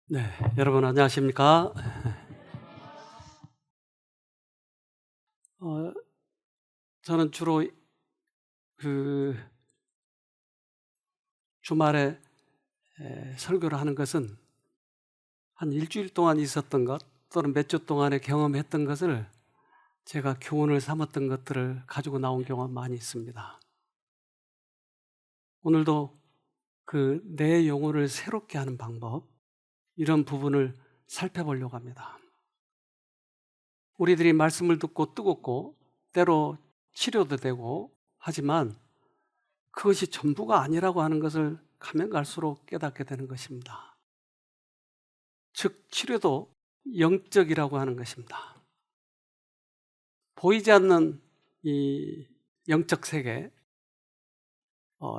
네, 여러분 안녕하십니까? 어, 저는 주로 그 주말에 설교를 하는 것은 한 일주일 동안 있었던 것 또는 몇 주 동안에 경험했던 것을 제가 교훈을 삼았던 것들을 가지고 나온 경우가 많이 있습니다. 오늘도 그 내 영혼을 새롭게 하는 방법, 이런 부분을 살펴보려고 합니다. 우리들이 말씀을 듣고 뜨겁고 때로 치료도 되고 하지만 그것이 전부가 아니라고 하는 것을 가면 갈수록 깨닫게 되는 것입니다. 즉 치료도 영적이라고 하는 것입니다. 보이지 않는 이 영적 세계,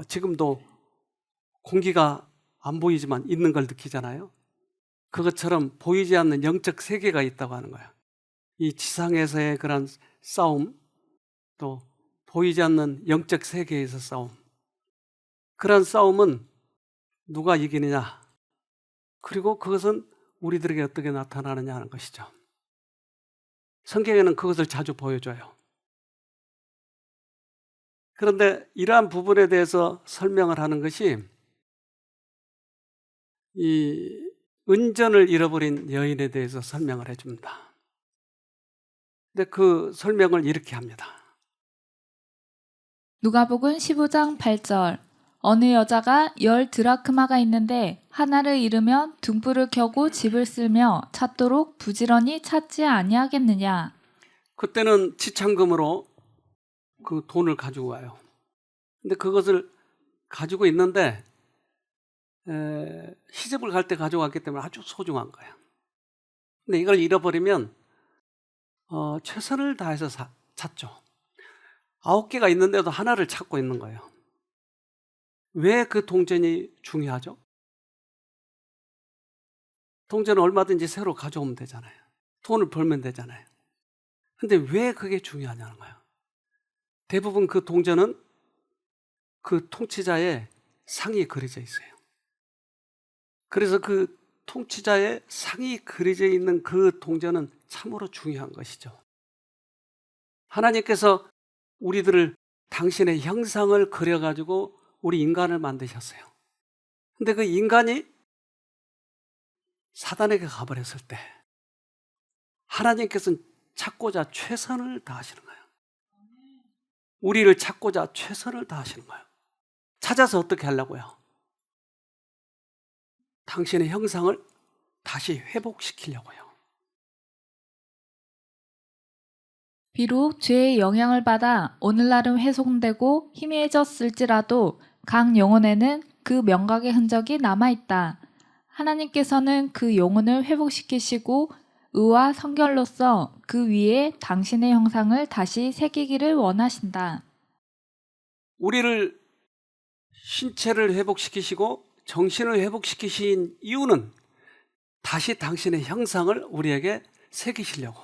지금도 공기가 안 보이지만 있는 걸 느끼잖아요. 그것처럼 보이지 않는 영적 세계가 있다고 하는 거예요. 이 지상에서의 그런 싸움, 또 보이지 않는 영적 세계에서 싸움, 그런 싸움은 누가 이기느냐, 그리고 그것은 우리들에게 어떻게 나타나느냐 하는 것이죠. 성경에는 그것을 자주 보여줘요. 그런데 이러한 부분에 대해서 설명을 하는 것이 이 은전을 잃어버린 여인에 대해서 설명을 해줍니다. 근데 그 설명을 이렇게 합니다. 누가복음 15장 8절. 어느 여자가 10드라크마가 있는데 하나를 잃으면 등불을 켜고 집을 쓸며 찾도록 부지런히 찾지 아니하겠느냐. 그때는 지참금으로 그 돈을 가지고 와요. 근데 그것을 가지고 있는데 시집을 갈 때 가져왔기 때문에 아주 소중한 거예요. 근데 이걸 잃어버리면 최선을 다해서 찾죠. 9개가 있는데도 하나를 찾고 있는 거예요. 왜 그 동전이 중요하죠? 동전은 얼마든지 새로 가져오면 되잖아요. 돈을 벌면 되잖아요. 근데 왜 그게 중요하냐는 거예요. 대부분 그 동전은 그 통치자의 상이 그려져 있어요. 그래서 그 통치자의 상이 그려져 있는 그 동전은 참으로 중요한 것이죠. 하나님께서 우리들을 당신의 형상을 그려가지고 우리 인간을 만드셨어요. 근데 그 인간이 사단에게 가버렸을 때 하나님께서는 찾고자 최선을 다하시는 거예요. 우리를 찾고자 최선을 다하시는 거예요. 찾아서 어떻게 하려고요? 당신의 형상을 다시 회복시키려고요. 비록 죄의 영향을 받아 오늘날은 훼손되고 희미해졌을지라도 각 영혼에는 그 명각의 흔적이 남아있다. 하나님께서는 그 영혼을 회복시키시고 의와 성결로서 그 위에 당신의 형상을 다시 새기기를 원하신다. 우리를 신체를 회복시키시고 정신을 회복시키신 이유는 다시 당신의 형상을 우리에게 새기시려고.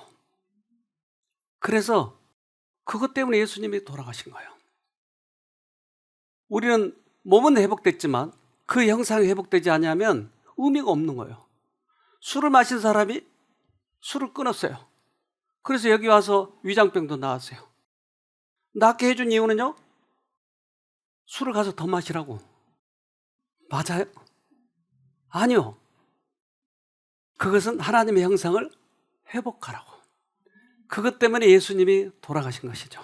그래서 그것 때문에 예수님이 돌아가신 거예요. 우리는 몸은 회복됐지만 그 형상이 회복되지 않으면 의미가 없는 거예요. 술을 마신 사람이 술을 끊었어요. 그래서 여기 와서 위장병도 나았어요. 낫게 해준 이유는요? 술을 가서 더 마시라고. 맞아요? 아니요. 그것은 하나님의 형상을 회복하라고. 그것 때문에 예수님이 돌아가신 것이죠.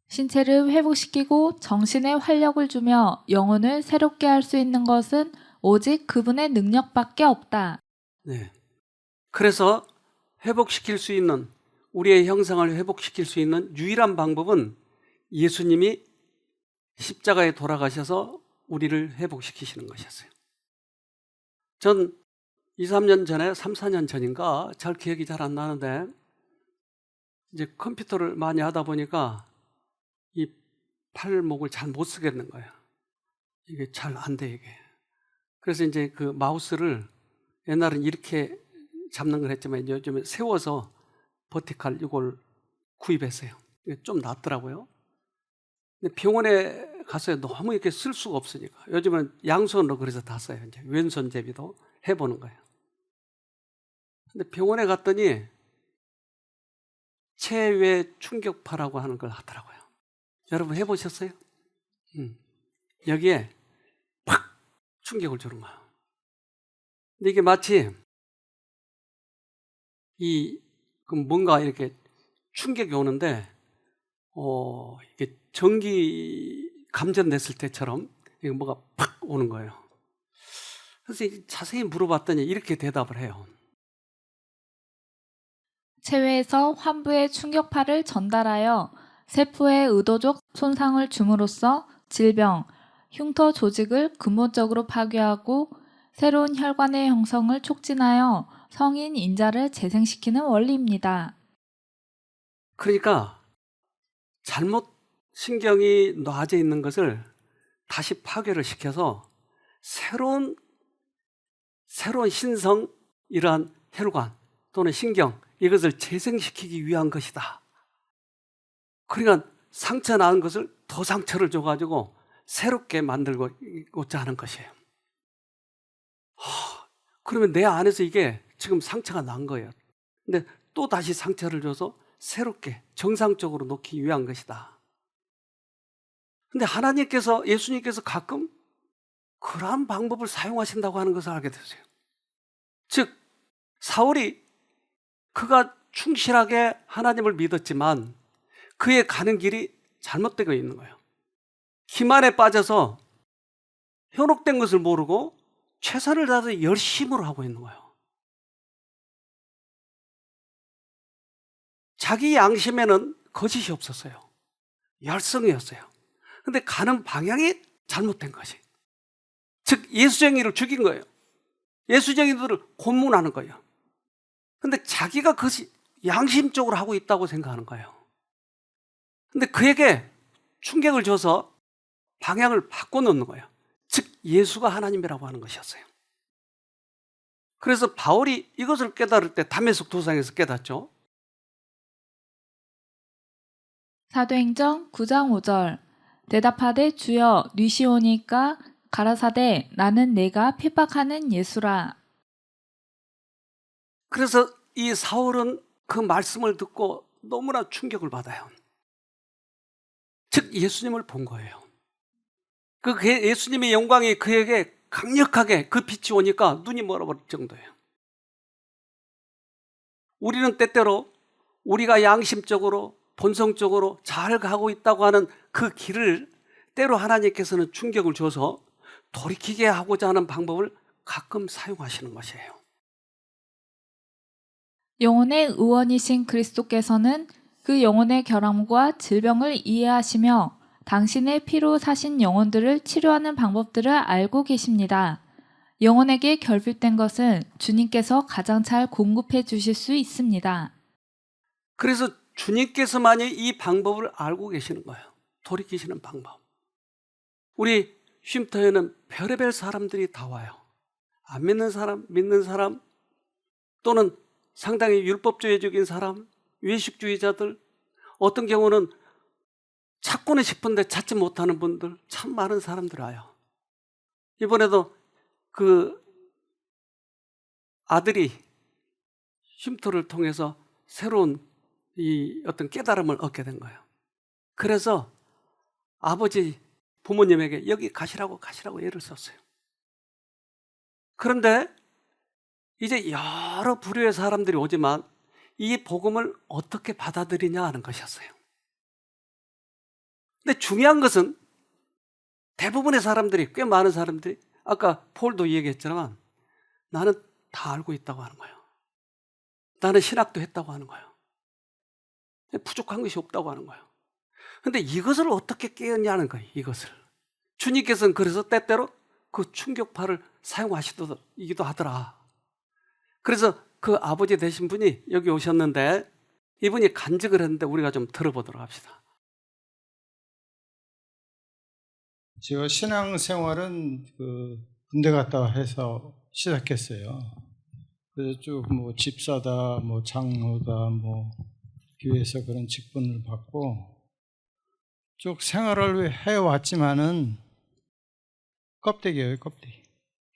신체를 회복시키고 정신에 활력을 주며 영혼을 새롭게 할 수 있는 것은 오직 그분의 능력밖에 없다. 네. 그래서 회복시킬 수 있는, 우리의 형상을 회복시킬 수 있는 유일한 방법은 예수님이 십자가에 돌아가셔서 우리를 회복시키시는 것이었어요. 전 2, 3년 전에, 3, 4년 전인가, 잘 기억이 잘 안 나는데, 이제 컴퓨터를 많이 하다 보니까 이 팔목을 잘 못 쓰겠는 거예요. 이게 잘 안 돼, 이게. 그래서 이제 그 마우스를 옛날엔 이렇게 잡는 걸 했지만 요즘에 세워서 버티칼 이걸 구입했어요. 이게 좀 낫더라고요. 근데 병원에 가서 너무 이렇게 쓸 수가 없으니까 요즘은 양손으로 그래서 다 써요. 이제 왼손 제비도 해보는 거예요. 근데 병원에 갔더니 체외 충격파라고 하는 걸 하더라고요. 여러분 해보셨어요? 여기에 팍 충격을 주는 거예요. 근데 이게 마치 뭔가 이렇게 충격이 오는데 이게 전기 감전됐을 때처럼 이게 뭐가 팍 오는 거예요. 그래서 자세히 물어봤더니 이렇게 대답을 해요. 체외에서 환부의 충격파를 전달하여 세포에 의도적 손상을 줌으로써 질병, 흉터 조직을 근본적으로 파괴하고 새로운 혈관의 형성을 촉진하여 성인 인자를 재생시키는 원리입니다. 그러니까 잘못 신경이 놔져 있는 것을 다시 파괴를 시켜서 새로운 신성, 이러한 혈관 또는 신경, 이것을 재생시키기 위한 것이다. 그러니까 상처 난 것을 더 상처를 줘가지고 새롭게 만들고자 하는 것이에요. 그러면 내 안에서 이게 지금 상처가 난 거예요. 근데 또 다시 상처를 줘서 새롭게 정상적으로 놓기 위한 것이다. 근데 예수님께서 가끔 그러한 방법을 사용하신다고 하는 것을 알게 되세요. 즉, 사울이 그가 충실하게 하나님을 믿었지만 그의 가는 길이 잘못되고 있는 거예요. 기만에 빠져서 현혹된 것을 모르고 최선을 다해서 열심으로 하고 있는 거예요. 자기 양심에는 거짓이 없었어요. 열성이었어요. 근데 가는 방향이 잘못된 것이. 즉 예수쟁이를 죽인 거예요. 예수쟁이들을 고문하는 거예요. 근데 자기가 그것이 양심적으로 하고 있다고 생각하는 거예요. 근데 그에게 충격을 줘서 방향을 바꿔놓는 거예요. 즉 예수가 하나님이라고 하는 것이었어요. 그래서 바울이 이것을 깨달을 때 다메섹 도상에서 깨닫죠. 사도행전 9장 5절 대답하되 주여 뉘시오니까 가라사대 나는 내가 핍박하는 예수라. 그래서 이 사울은 그 말씀을 듣고 너무나 충격을 받아요. 즉 예수님을 본 거예요. 그 예수님의 영광이 그에게 강력하게 그 빛이 오니까 눈이 멀어버릴 정도예요. 우리는 때때로 우리가 양심적으로 본성적으로 잘 가고 있다고 하는 그 길을 때로 하나님께서는 충격을 줘서 돌이키게 하고자 하는 방법을 가끔 사용하시는 것이에요. 영혼의 의원이신 그리스도께서는 그 영혼의 결함과 질병을 이해하시며 당신의 피로 사신 영혼들을 치료하는 방법들을 알고 계십니다. 영혼에게 결핍된 것은 주님께서 가장 잘 공급해 주실 수 있습니다. 그래서 주님께서만이 이 방법을 알고 계시는 거예요. 돌이키시는 방법. 우리 쉼터에는 별의별 사람들이 다 와요. 안 믿는 사람, 믿는 사람, 또는 상당히 율법주의적인 사람, 외식주의자들, 어떤 경우는 찾고는 싶은데 찾지 못하는 분들, 참 많은 사람들 와요. 이번에도 그 아들이 쉼터를 통해서 새로운 이 어떤 깨달음을 얻게 된 거예요. 그래서 아버지 부모님에게 여기 가시라고 애를 썼어요. 그런데 이제 여러 부류의 사람들이 오지만 이 복음을 어떻게 받아들이냐 하는 것이었어요. 근데 중요한 것은 대부분의 사람들이, 꽤 많은 사람들이, 아까 폴도 얘기했지만 나는 다 알고 있다고 하는 거예요. 나는 신학도 했다고 하는 거예요. 부족한 것이 없다고 하는 거예요. 근데 이것을 어떻게 깨었냐는 거예요. 이것을 주님께서는 그래서 때때로 그 충격파를 사용하시기도 하더라. 그래서 그 아버지 되신 분이 여기 오셨는데 이분이 간증을 했는데 우리가 좀 들어보도록 합시다. 제가 신앙생활은 군대 갔다 해서 시작했어요. 그래서 쭉 집사다, 장로다, 교회에서 그런 직분을 받고 쭉 생활을 해왔지만은 껍데기예요, 껍데기.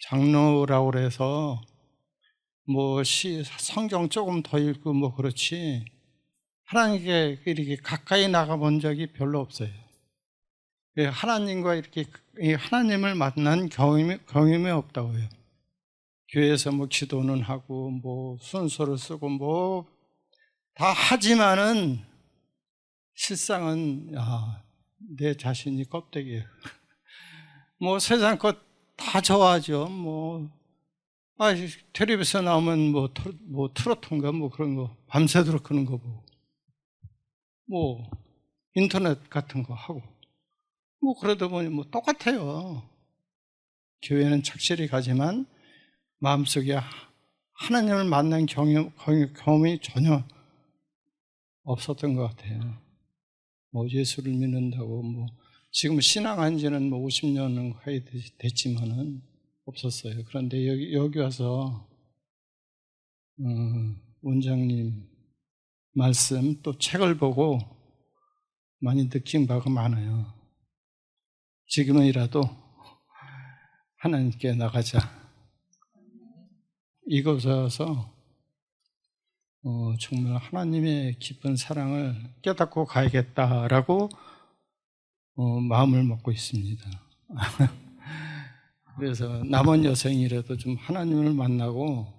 장로라고 그래서 뭐 성경 조금 더 읽고 뭐 그렇지 하나님께 이렇게 가까이 나가본 적이 별로 없어요. 하나님과 이렇게 하나님을 만난 경험이 없다고요. 교회에서 뭐 기도는 하고 뭐 순서를 쓰고 뭐 다 하지만은 실상은 내 자신이 껍데기예요. 뭐 세상 것 다 좋아하죠. 뭐 텔레비에서 나오면 뭐 트로트인가 뭐 그런 거 밤새도록 그런 거 보고 뭐 인터넷 같은 거 하고 뭐 그러다 보니 뭐 똑같아요. 교회는 착실히 가지만 마음속에 하나님을 만난 경험이 전혀 없었던 것 같아요. 뭐 예수를 믿는다고 뭐 지금 신앙한 지는 뭐 50년은 거의 됐지만은 없었어요. 그런데 여기 와서 원장님 말씀 또 책을 보고 많이 느낀 바가 많아요. 지금이라도 하나님께 나가자. 이곳에 와서 정말 하나님의 깊은 사랑을 깨닫고 가야겠다라고 마음을 먹고 있습니다. 그래서 남은 여생이라도 좀 하나님을 만나고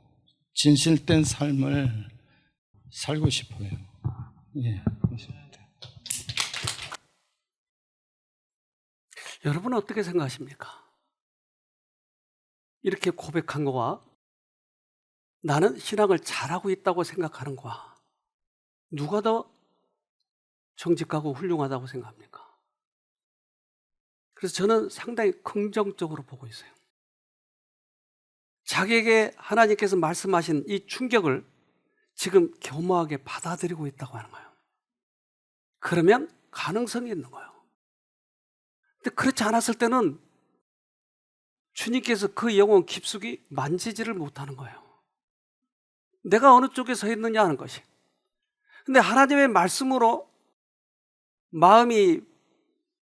진실된 삶을 살고 싶어요. 예, 그렇습니다. 여러분은 어떻게 생각하십니까? 이렇게 고백한 거와 나는 신앙을 잘하고 있다고 생각하는 거와 누가 더 정직하고 훌륭하다고 생각합니까? 그래서 저는 상당히 긍정적으로 보고 있어요. 자기에게 하나님께서 말씀하신 이 충격을 지금 겸허하게 받아들이고 있다고 하는 거예요. 그러면 가능성이 있는 거예요. 근데 그렇지 않았을 때는 주님께서 그 영혼 깊숙이 만지지를 못하는 거예요. 내가 어느 쪽에 서 있느냐 하는 것이. 근데 하나님의 말씀으로 마음이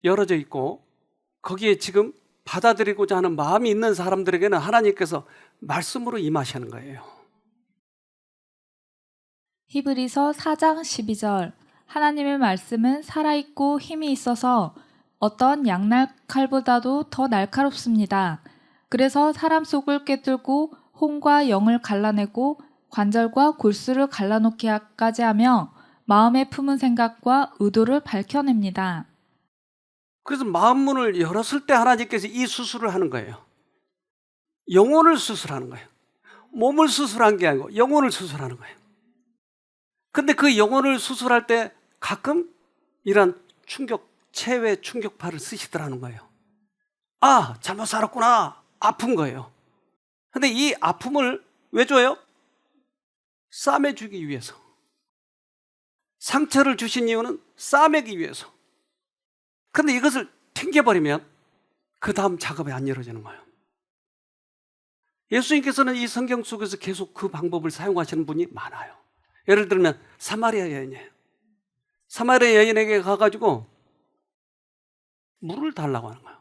열어져 있고 거기에 지금 받아들이고자 하는 마음이 있는 사람들에게는 하나님께서 말씀으로 임하시는 거예요. 히브리서 4장 12절 하나님의 말씀은 살아있고 힘이 있어서 어떤 양날칼보다도 더 날카롭습니다. 그래서 사람 속을 꿰뚫고 혼과 영을 갈라내고 관절과 골수를 갈라놓기까지 하며 마음에 품은 생각과 의도를 밝혀냅니다. 그래서 마음문을 열었을 때 하나님께서 이 수술을 하는 거예요. 영혼을 수술하는 거예요. 몸을 수술한 게 아니고 영혼을 수술하는 거예요. 근데 그 영혼을 수술할 때 가끔 이런 체외 충격파를 쓰시더라는 거예요. 아, 잘못 살았구나. 아픈 거예요. 근데 이 아픔을 왜 줘요? 싸매주기 위해서. 상처를 주신 이유는 싸매기 위해서. 근데 이것을 튕겨버리면 그 다음 작업이 안 이루어지는 거예요. 예수님께서는 이 성경 속에서 계속 그 방법을 사용하시는 분이 많아요. 예를 들면 사마리아 여인이에요. 사마리아 여인에게 가가지고 물을 달라고 하는 거예요.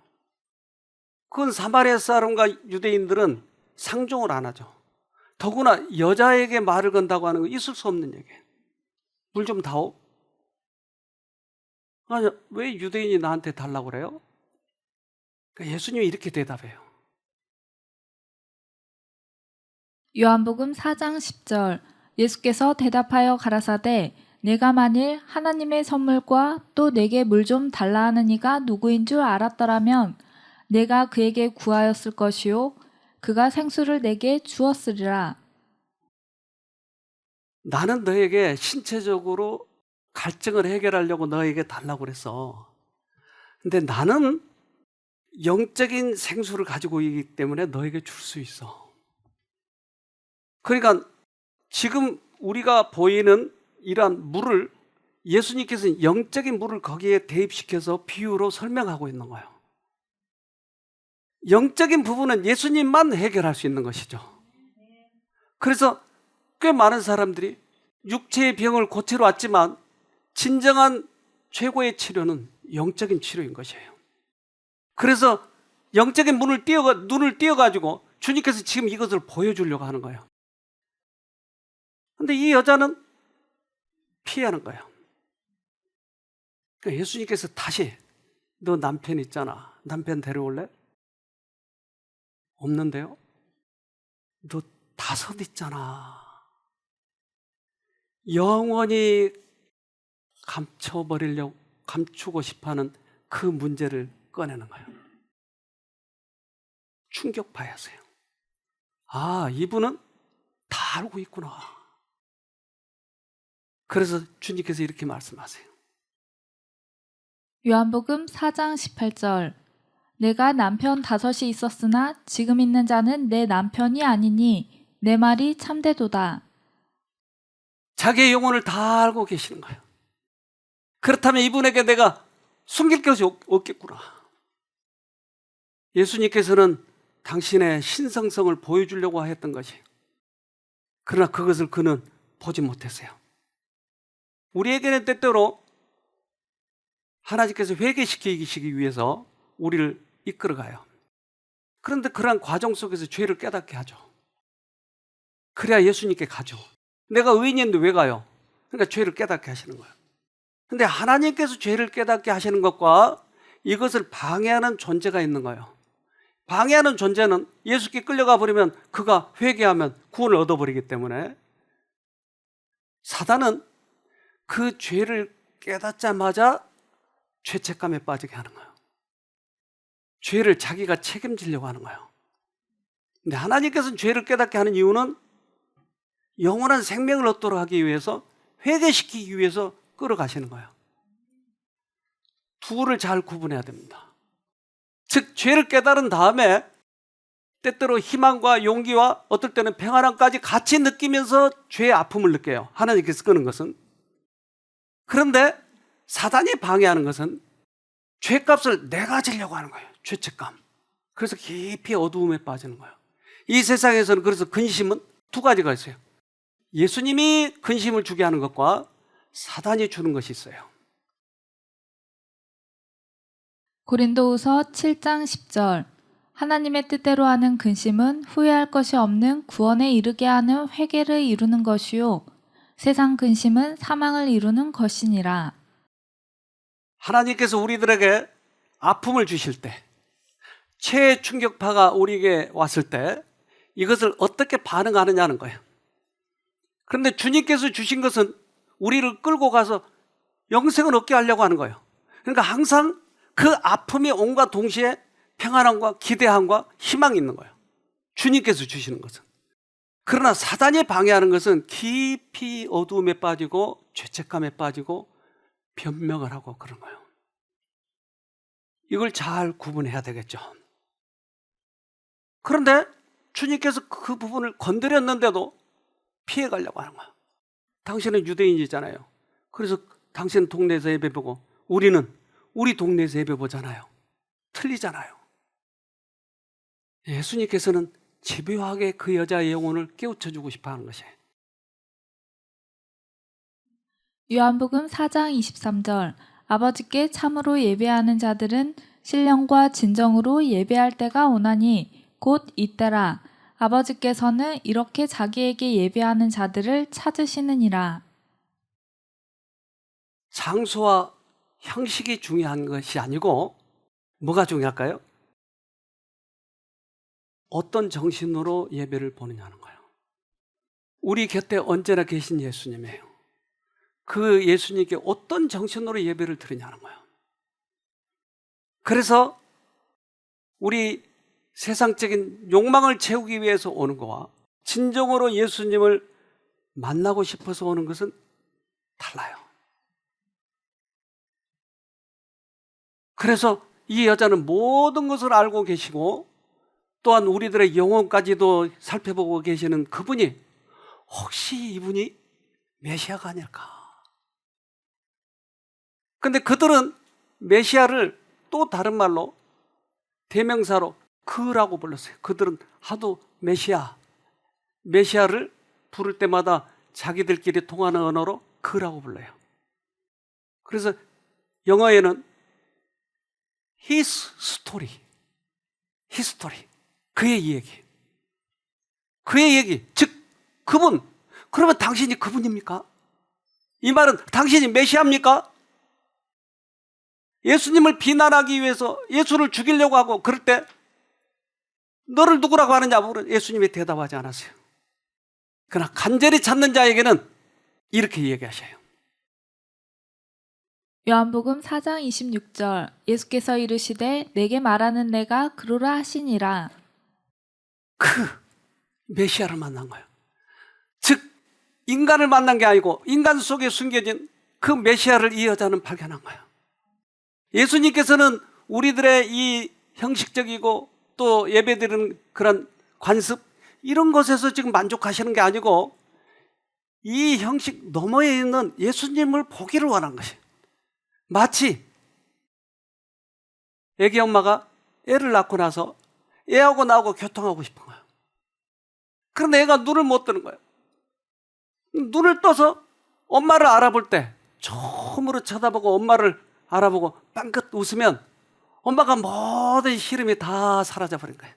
그건 사마리아 사람과 유대인들은 상종을 안 하죠. 더구나 여자에게 말을 건다고 하는 건 있을 수 없는 얘기예요. 물 좀 다오. 아니, 왜 유대인이 나한테 달라고 그래요? 그러니까 예수님이 이렇게 대답해요. 요한복음 4장 10절 예수께서 대답하여 가라사대 내가 만일 하나님의 선물과 또 내게 물 좀 달라 하는 이가 누구인 줄 알았더라면 내가 그에게 구하였을 것이요 그가 생수를 내게 주었으리라. 나는 너에게 신체적으로 갈증을 해결하려고 너에게 달라고 그랬어. 근데 나는 영적인 생수를 가지고 있기 때문에 너에게 줄 수 있어. 그러니까 지금 우리가 보이는 이러한 물을 예수님께서는 영적인 물을 거기에 대입시켜서 비유로 설명하고 있는 거예요. 영적인 부분은 예수님만 해결할 수 있는 것이죠. 그래서 꽤 많은 사람들이 육체의 병을 고치러 왔지만 진정한 최고의 치료는 영적인 치료인 것이에요. 그래서 영적인 눈을 띄어가지고 주님께서 지금 이것을 보여주려고 하는 거예요. 근데 이 여자는 피하는 거예요. 그러니까 예수님께서 다시 너 남편 있잖아. 남편 데려올래? 없는데요? 너 5 있잖아. 영원히 감추고 싶어하는 그 문제를 꺼내는 거예요. 충격파였어요. 아, 이분은 다 알고 있구나. 그래서 주님께서 이렇게 말씀하세요. 요한복음 4장 18절. 내가 남편 5이 있었으나 지금 있는 자는 내 남편이 아니니 내 말이 참되도다. 자기의 영혼을 다 알고 계시는 거예요. 그렇다면 이분에게 내가 숨길 것이 없겠구나. 예수님께서는 당신의 신성성을 보여주려고 했던 것이에요. 그러나 그것을 그는 보지 못했어요. 우리에게는 때때로 하나님께서 회개시키기 위해서 우리를 이끌어가요. 그런데 그러한 과정 속에서 죄를 깨닫게 하죠. 그래야 예수님께 가죠. 내가 의인인데 왜 가요? 그러니까 죄를 깨닫게 하시는 거예요. 근데 하나님께서 죄를 깨닫게 하시는 것과 이것을 방해하는 존재가 있는 거예요. 방해하는 존재는 예수께 끌려가 버리면 그가 회개하면 구원을 얻어버리기 때문에 사단은 그 죄를 깨닫자마자 죄책감에 빠지게 하는 거예요. 죄를 자기가 책임지려고 하는 거예요. 근데 하나님께서는 죄를 깨닫게 하는 이유는 영원한 생명을 얻도록 하기 위해서, 회개시키기 위해서 끌어가시는 거예요. 둘을 잘 구분해야 됩니다. 즉 죄를 깨달은 다음에 때때로 희망과 용기와 어떨 때는 평안함까지 같이 느끼면서 죄의 아픔을 느껴요. 하나님께서 끄는 것은. 그런데 사단이 방해하는 것은 죄값을 내가 지려고 하는 거예요. 죄책감. 그래서 깊이 어두움에 빠지는 거예요. 이 세상에서는 그래서 근심은 2가지가 있어요. 예수님이 근심을 주게 하는 것과 사단이 주는 것이 있어요. 고린도후서 7장 10절. 하나님의 뜻대로 하는 근심은 후회할 것이 없는 구원에 이르게 하는 회개를 이루는 것이요 세상 근심은 사망을 이루는 것이니라. 하나님께서 우리들에게 아픔을 주실 때, 최애 충격파가 우리에게 왔을 때 이것을 어떻게 반응하느냐는 거예요. 그런데 주님께서 주신 것은 우리를 끌고 가서 영생을 얻게 하려고 하는 거예요. 그러니까 항상 그 아픔이 온과 동시에 평안함과 기대함과 희망이 있는 거예요. 주님께서 주시는 것은. 그러나 사단이 방해하는 것은 깊이 어두움에 빠지고 죄책감에 빠지고 변명을 하고 그런 거예요. 이걸 잘 구분해야 되겠죠. 그런데 주님께서 그 부분을 건드렸는데도 피해가려고 하는 거예요. 당신은 유대인이잖아요. 그래서 당신은 동네에서 예배보고 우리는 우리 동네에서 예배보잖아요. 틀리잖아요. 예수님께서는 집요하게 그 여자의 영혼을 깨우쳐주고 싶어 하는 것이에요. 요한복음 4장 23절. 아버지께 참으로 예배하는 자들은 신령과 진정으로 예배할 때가 오나니 곧 이때라. 아버지께서는 이렇게 자기에게 예배하는 자들을 찾으시느니라. 장소와 형식이 중요한 것이 아니고 뭐가 중요할까요? 어떤 정신으로 예배를 보느냐는 거예요. 우리 곁에 언제나 계신 예수님이에요. 그 예수님께 어떤 정신으로 예배를 드리냐는 거예요. 그래서 우리 세상적인 욕망을 채우기 위해서 오는 거와 진정으로 예수님을 만나고 싶어서 오는 것은 달라요. 그래서 이 여자는 모든 것을 알고 계시고 또한 우리들의 영혼까지도 살펴보고 계시는 그분이 혹시 이분이 메시아가 아닐까? 근데 그들은 메시아를 또 다른 말로 대명사로 그라고 불렀어요. 그들은 하도 메시아를 부를 때마다 자기들끼리 통하는 언어로 그라고 불러요. 그래서 영어에는 his story. history. 그의 얘기. 그의 얘기. 즉 그분. 그러면 당신이 그분입니까? 이 말은 당신이 메시아입니까? 예수님을 비난하기 위해서 예수를 죽이려고 하고 그럴 때 너를 누구라고 하느냐 물으면 예수님이 대답하지 않았어요. 그러나 간절히 찾는 자에게는 이렇게 얘기하셔요. 요한복음 4장 26절 예수께서 이르시되 내게 말하는 내가 그러라 하시니라. 그 메시아를 만난 거예요. 즉 인간을 만난 게 아니고 인간 속에 숨겨진 그 메시아를 이 여자는 발견한 거예요. 예수님께서는 우리들의 이 형식적이고 또 예배드리는 그런 관습 이런 것에서 지금 만족하시는 게 아니고 이 형식 너머에 있는 예수님을 보기를 원한 것이에요. 마치 애기 엄마가 애를 낳고 나서 애하고 나하고 교통하고 싶은 거예요. 그런데 애가 눈을 못 뜨는 거예요. 눈을 떠서 엄마를 알아볼 때 처음으로 쳐다보고 엄마를 알아보고 빵긋 웃으면 엄마가 모든 시름이 다 사라져 버린 거예요.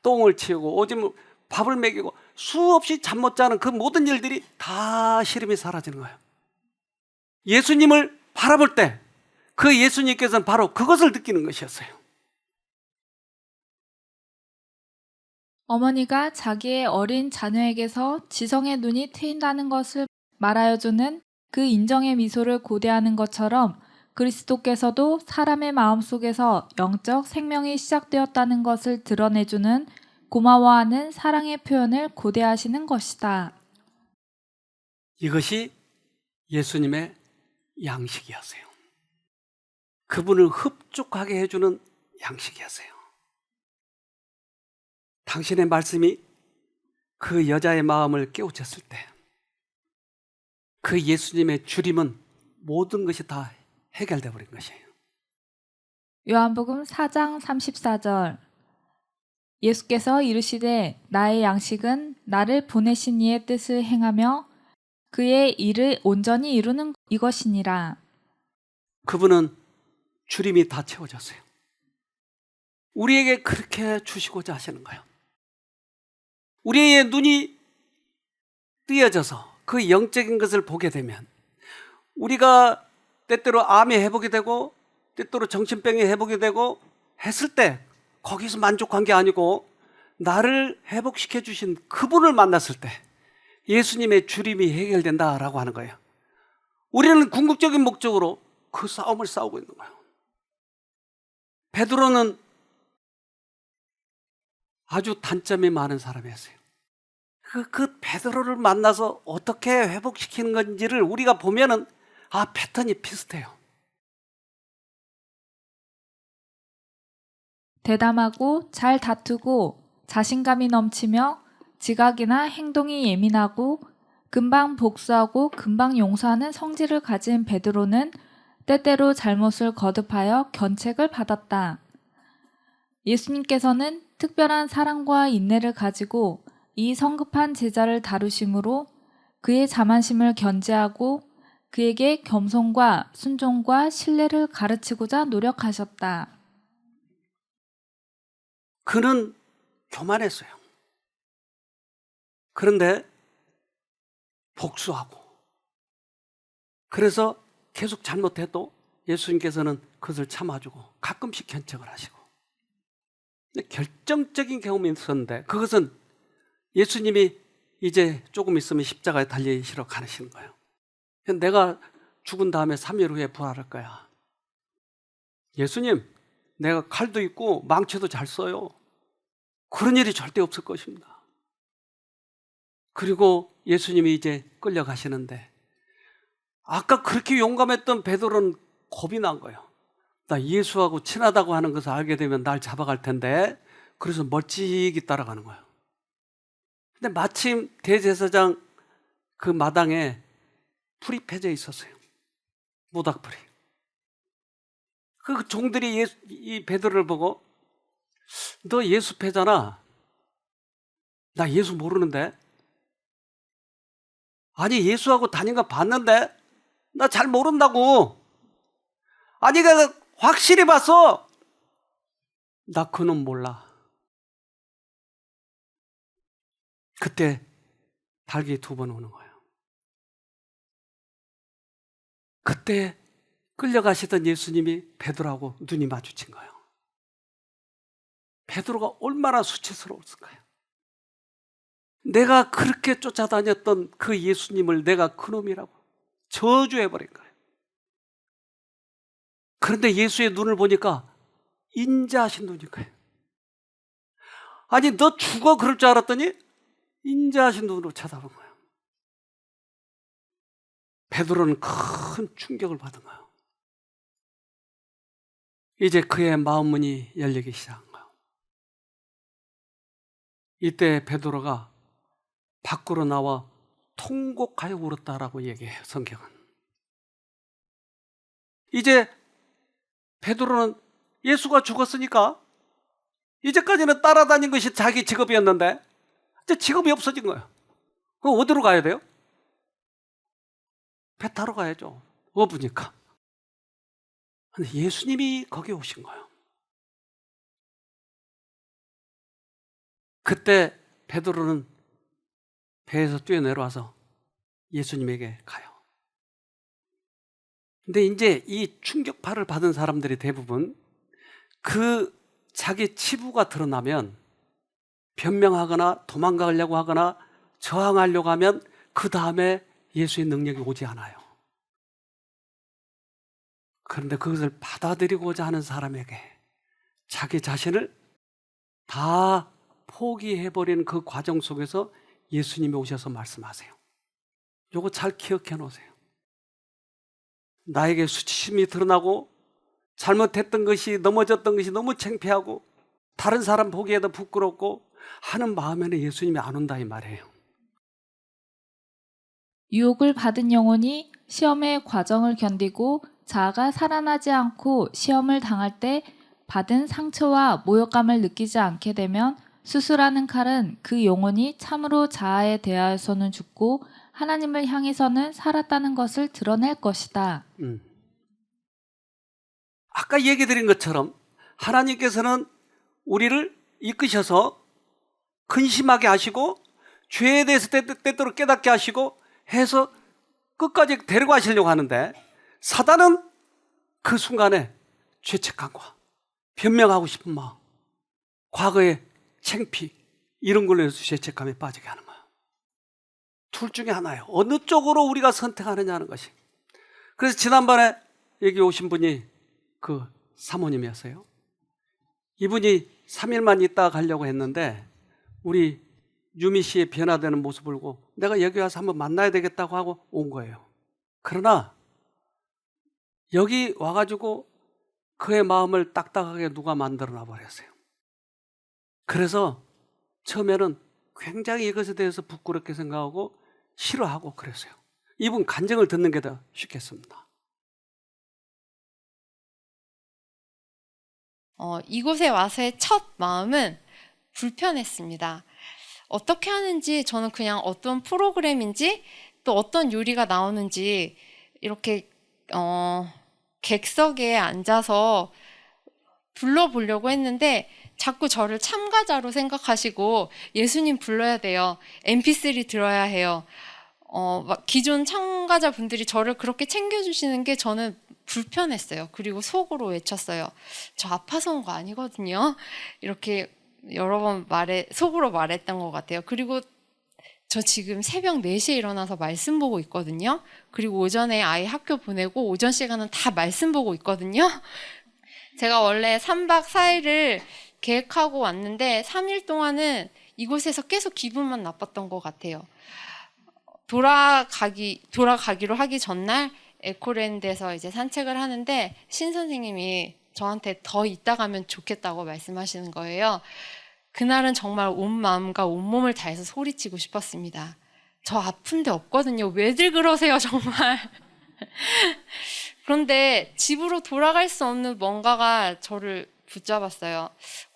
똥을 치우고 오줌 밥을 먹이고 수없이 잠 못 자는 그 모든 일들이 다 시름이 사라지는 거예요. 예수님을 바라볼 때 그 예수님께서는 바로 그것을 느끼는 것이었어요. 어머니가 자기의 어린 자녀에게서 지성의 눈이 트인다는 것을 말하여주는 그 인정의 미소를 고대하는 것처럼 그리스도께서도 사람의 마음속에서 영적 생명이 시작되었다는 것을 드러내주는 고마워하는 사랑의 표현을 고대하시는 것이다. 이것이 예수님의 양식이었어요. 그분을 흡족하게 해주는 양식이었어요. 당신의 말씀이 그 여자의 마음을 깨우쳤을 때 그 예수님의 주림은 모든 것이 다 해결되어 버린 것이에요. 요한복음 4장 34절 예수께서 이르시되 나의 양식은 나를 보내신 이의 뜻을 행하며 그의 일을 온전히 이루는 이것이니라. 그분은 주림이 다 채워졌어요. 우리에게 그렇게 주시고자 하시는 거예요. 우리의 눈이 뜨여져서 그 영적인 것을 보게 되면 우리가 때때로 암이 회복이 되고 때때로 정신병이 회복이 되고 했을 때 거기서 만족한 게 아니고 나를 회복시켜 주신 그분을 만났을 때 예수님의 주림이 해결된다라고 하는 거예요. 우리는 궁극적인 목적으로 그 싸움을 싸우고 있는 거예요. 베드로는 아주 단점이 많은 사람이었어요. 그 베드로를 만나서 어떻게 회복시키는 건지를 우리가 보면은 패턴이 비슷해요. 대담하고 잘 다투고 자신감이 넘치며 지각이나 행동이 예민하고 금방 복수하고 금방 용서하는 성질을 가진 베드로는 때때로 잘못을 거듭하여 견책을 받았다. 예수님께서는 특별한 사랑과 인내를 가지고 이 성급한 제자를 다루심으로 그의 자만심을 견제하고 그에게 겸손과 순종과 신뢰를 가르치고자 노력하셨다. 그는 교만했어요. 그런데 복수하고 그래서 계속 잘못해도 예수님께서는 그것을 참아주고 가끔씩 견책을 하시고 결정적인 경험이 있었는데 그것은 예수님이 이제 조금 있으면 십자가에 달리시러 가시는 거예요. 내가 죽은 다음에 3일 후에 부활할 거야. 예수님, 내가 칼도 있고 망치도 잘 써요. 그런 일이 절대 없을 것입니다. 그리고 예수님이 이제 끌려가시는데 아까 그렇게 용감했던 베드로는 겁이 난 거예요. 나 예수하고 친하다고 하는 것을 알게 되면 날 잡아갈 텐데 그래서 멀찍이 따라가는 거예요. 근데 마침 대제사장 그 마당에 풀이 펴져 있었어요. 모닥풀이. 그 종들이 이 베드로를 보고 너 예수 패잖아. 나 예수 모르는데. 아니 예수하고 다닌 거 봤는데 나 잘 모른다고. 아니 내가 확실히 봤어. 나 그놈 몰라. 그때 달기 2번 오는 거예요. 그때 끌려가시던 예수님이 베드로하고 눈이 마주친 거예요. 베드로가 얼마나 수치스러웠을까요? 내가 그렇게 쫓아다녔던 그 예수님을 내가 그놈이라고 저주해버린 거예요. 그런데 예수의 눈을 보니까 인자하신 눈인 거예요. 아니, 너 죽어 그럴 줄 알았더니 인자하신 눈으로 쳐다본 거예요. 베드로는 큰 충격을 받은 거예요. 이제 그의 마음 문이 열리기 시작한 거예요. 이때 베드로가 밖으로 나와 통곡하여 울었다라고 얘기해요, 성경은. 이제 베드로는 예수가 죽었으니까 이제까지는 따라다닌 것이 자기 직업이었는데 이제 직업이 없어진 거예요. 그럼 어디로 가야 돼요? 배 타러 가야죠. 어부니까. 근데 예수님이 거기 오신 거예요. 그때 베드로는 배에서 뛰어내려와서 예수님에게 가요. 근데 이제 이 충격파를 받은 사람들이 대부분 그 자기 치부가 드러나면 변명하거나 도망가려고 하거나 저항하려고 하면 그 다음에 예수의 능력이 오지 않아요. 그런데 그것을 받아들이고자 하는 사람에게 자기 자신을 다 포기해버리는 그 과정 속에서 예수님이 오셔서 말씀하세요. 요거 잘 기억해 놓으세요. 나에게 수치심이 드러나고 잘못했던 것이, 넘어졌던 것이 너무 창피하고 다른 사람 보기에도 부끄럽고 하는 마음에는 예수님이 안 온다 이 말이에요. 유혹을 받은 영혼이 시험의 과정을 견디고 자아가 살아나지 않고 시험을 당할 때 받은 상처와 모욕감을 느끼지 않게 되면 수술하는 칼은 그 영혼이 참으로 자아에 대하여서는 죽고 하나님을 향해서는 살았다는 것을 드러낼 것이다. 아까 얘기 드린 것처럼 하나님께서는 우리를 이끄셔서 근심하게 하시고 죄에 대해서 때때로 깨닫게 하시고 해서 끝까지 데리고 가시려고 하는데 사단은 그 순간에 죄책감과 변명하고 싶은 마음, 과거의 창피 이런 걸로 해서 죄책감에 빠지게 하는 거예요. 둘 중에 하나예요. 어느 쪽으로 우리가 선택하느냐 하는 것이. 그래서 지난번에 여기 오신 분이 그 사모님이었어요. 이분이 3일만 있다가 가려고 했는데 우리 유미 씨의 변화되는 모습을 보고 내가 여기 와서 한번 만나야 되겠다고 하고 온 거예요. 그러나 여기 와가지고 그의 마음을 딱딱하게 누가 만들어 놔버렸어요. 그래서 처음에는 굉장히 이것에 대해서 부끄럽게 생각하고 싫어하고 그랬어요. 이분 간증을 듣는 게 더 쉽겠습니다. 이곳에 와서의 첫 마음은 불편했습니다. 어떻게 하는지 저는 그냥 어떤 프로그램인지 또 어떤 요리가 나오는지 이렇게 객석에 앉아서 불러보려고 했는데 자꾸 저를 참가자로 생각하시고 예수님 불러야 돼요. mp3 들어야 해요. 막 기존 참가자분들이 저를 그렇게 챙겨주시는 게 저는 불편했어요. 그리고 속으로 외쳤어요. 저 아파서 온 거 아니거든요. 이렇게 여러 번 속으로 말했던 것 같아요. 그리고 저 지금 새벽 4시에 일어나서 말씀 보고 있거든요. 그리고 오전에 아이 학교 보내고 오전 시간은 다 말씀 보고 있거든요. 제가 원래 3박 4일을 계획하고 왔는데 3일 동안은 이곳에서 계속 기분만 나빴던 것 같아요. 돌아가기로 하기 전날 에코랜드에서 이제 산책을 하는데 신 선생님이 저한테 더 있다 가면 좋겠다고 말씀하시는 거예요. 그날은 정말 온 마음과 온 몸을 다해서 소리치고 싶었습니다. 저 아픈데 없거든요. 왜들 그러세요, 정말. 그런데 집으로 돌아갈 수 없는 뭔가가 저를 붙잡았어요.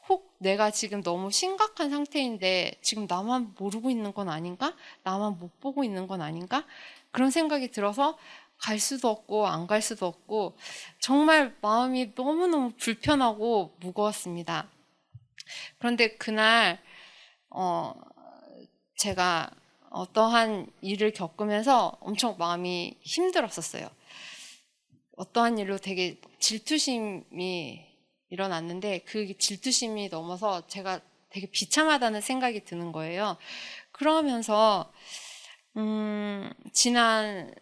혹 내가 지금 너무 심각한 상태인데 지금 나만 모르고 있는 건 아닌가? 나만 못 보고 있는 건 아닌가? 그런 생각이 들어서 갈 수도 없고 안 갈 수도 없고 정말 마음이 너무너무 불편하고 무거웠습니다. 그런데 그날 제가 어떠한 일을 겪으면서 엄청 마음이 힘들었었어요. 어떠한 일로 되게 질투심이 일어났는데 그 질투심이 넘어서 제가 되게 비참하다는 생각이 드는 거예요. 그러면서 지난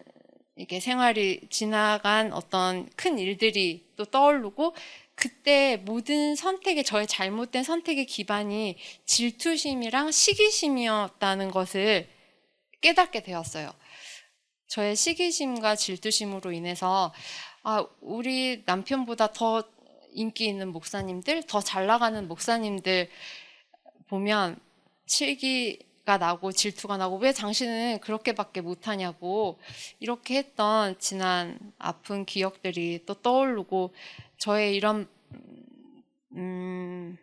이게 생활이 지나간 어떤 큰 일들이 또 떠오르고, 그때 모든 선택에, 저의 잘못된 선택의 기반이 질투심이랑 시기심이었다는 것을 깨닫게 되었어요. 저의 시기심과 질투심으로 인해서 우리 남편보다 더 인기 있는 목사님들, 더 잘 나가는 목사님들 보면 시기가 나고 질투가 나고, 왜 당신은 그렇게밖에 못하냐고 이렇게 했던 지난 아픈 기억들이 또 떠오르고, 저의 이런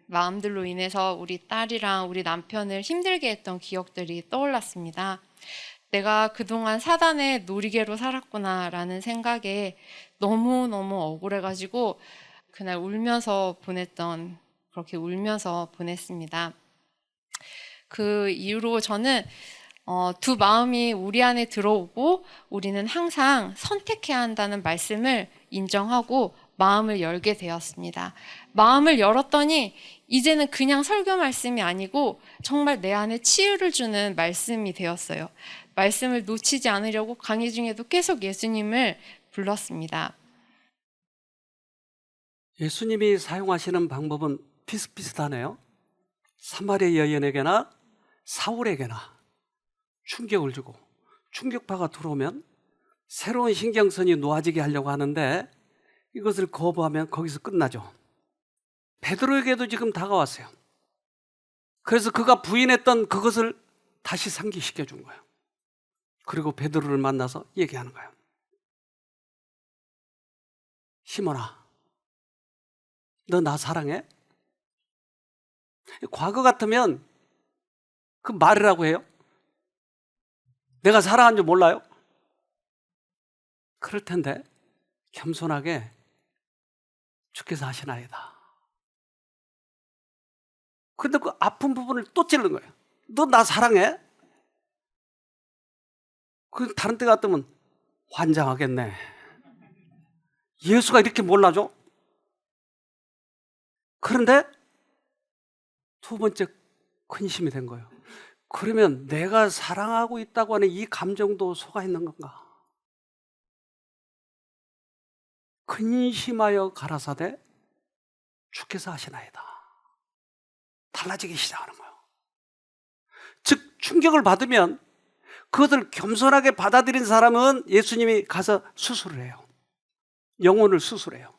마음들로 인해서 우리 딸이랑 우리 남편을 힘들게 했던 기억들이 떠올랐습니다. 내가 그동안 사단의 놀이개로 살았구나라는 생각에 너무너무 억울해가지고 그날 그렇게 울면서 보냈습니다. 그 이후로 저는 두 마음이 우리 안에 들어오고 우리는 항상 선택해야 한다는 말씀을 인정하고 마음을 열게 되었습니다. 마음을 열었더니 이제는 그냥 설교 말씀이 아니고 정말 내 안에 치유를 주는 말씀이 되었어요. 말씀을 놓치지 않으려고 강의 중에도 계속 예수님을 불렀습니다. 예수님이 사용하시는 방법은 비슷비슷하네요. 사마리아 여인에게나 사울에게나 충격을 주고, 충격파가 들어오면 새로운 신경선이 놓아지게 하려고 하는데 이것을 거부하면 거기서 끝나죠. 베드로에게도 지금 다가왔어요. 그래서 그가 부인했던 그것을 다시 상기시켜 준 거예요. 그리고 베드로를 만나서 얘기하는 거예요. 시몬아, 너 나 사랑해? 과거 같으면 그 말이라고 해요? 내가 사랑한 줄 몰라요? 그럴 텐데 겸손하게 주께서 하시나이다. 그런데 그 아픈 부분을 또 찌르는 거예요. 너 나 사랑해? 그 다른 때 같으면 환장하겠네. 예수가 이렇게 몰라줘? 그런데 두 번째 근심이 된 거예요. 그러면 내가 사랑하고 있다고 하는 이 감정도 속아 있는 건가? 근심하여 가라사대 주께서 하시나이다. 달라지기 시작하는 거예요. 즉 충격을 받으면 그것을 겸손하게 받아들인 사람은 예수님이 가서 수술을 해요. 영혼을 수술해요.